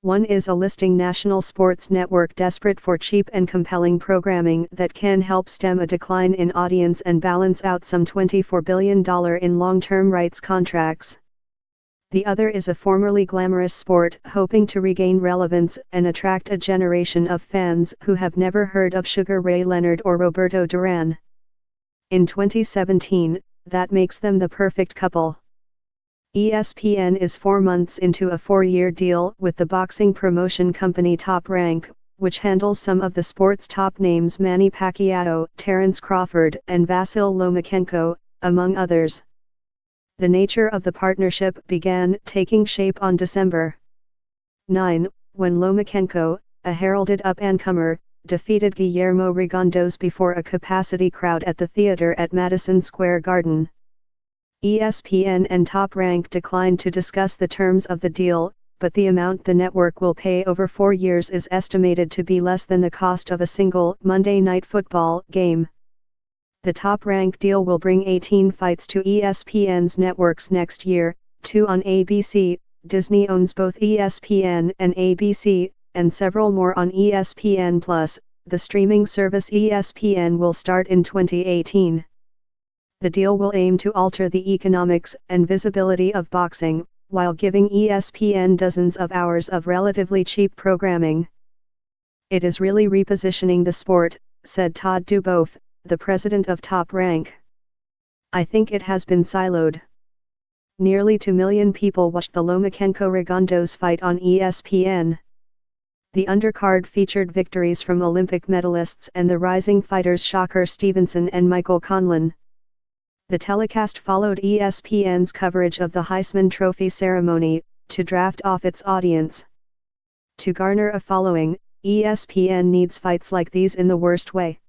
One is a listing national sports network desperate for cheap and compelling programming that can help stem a decline in audience and balance out some $24 billion in long-term rights contracts. The other is a formerly glamorous sport hoping to regain relevance and attract a generation of fans who have never heard of Sugar Ray Leonard or Roberto Duran. In 2017, that makes them the perfect couple. ESPN is 4 months into a 4-year deal with the boxing promotion company Top Rank, which handles some of the sport's top names Manny Pacquiao, Terence Crawford, and Vasyl Lomachenko, among others. The nature of the partnership began taking shape on December 9, when Lomachenko, a heralded up-and-comer, defeated Guillermo Rigondeaux before a capacity crowd at the theater at Madison Square Garden. ESPN and Top Rank declined to discuss the terms of the deal, but the amount the network will pay over 4 years is estimated to be less than the cost of a single Monday Night Football game. The Top Rank deal will bring 18 fights to ESPN's networks next year, 2 on ABC. Disney owns both ESPN and ABC, and several more on ESPN+. The streaming service ESPN will start in 2018. The deal will aim to alter the economics and visibility of boxing, while giving ESPN dozens of hours of relatively cheap programming. It is really repositioning the sport, said Todd Duboff, the president of Top Rank. I think it has been siloed. Nearly 2 million people watched the Lomachenko-Rigondeaux fight on ESPN. The undercard featured victories from Olympic medalists and the rising fighters Shakur Stevenson and Michael Conlan. The telecast followed ESPN's coverage of the Heisman Trophy ceremony, to draft off its audience. To garner a following, ESPN needs fights like these in the worst way.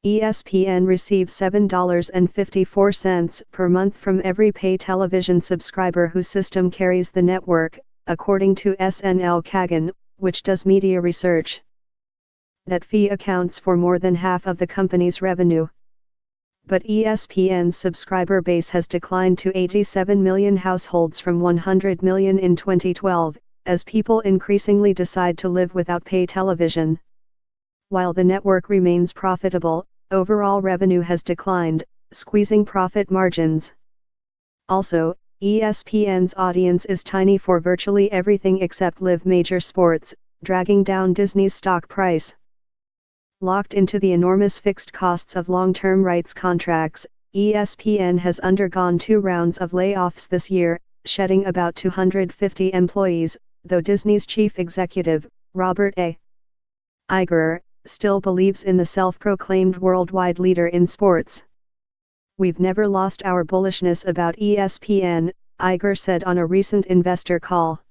ESPN receives $7.54 per month from every pay television subscriber whose system carries the network, according to SNL Kagan, which does media research. That fee accounts for more than half of the company's revenue. But ESPN's subscriber base has declined to 87 million households from 100 million in 2012, as people increasingly decide to live without pay television. While the network remains profitable, overall revenue has declined, squeezing profit margins. Also, ESPN's audience is tiny for virtually everything except live major sports, dragging down Disney's stock price. Locked into the enormous fixed costs of long-term rights contracts, ESPN has undergone 2 rounds of layoffs this year, shedding about 250 employees, though Disney's chief executive, Robert A. Iger, still believes in the self-proclaimed worldwide leader in sports. "We've never lost our bullishness about ESPN," Iger said on a recent investor call.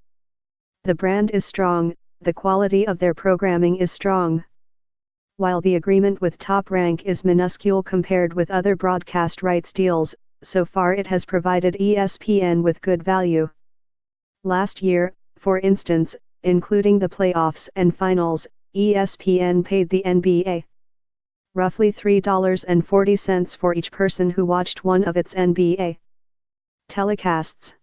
"The brand is strong, the quality of their programming is strong. While the agreement with Top Rank is minuscule compared with other broadcast rights deals, so far it has provided ESPN with good value. Last year, for instance, including the playoffs and finals, ESPN paid the NBA roughly $3.40 for each person who watched one of its NBA telecasts.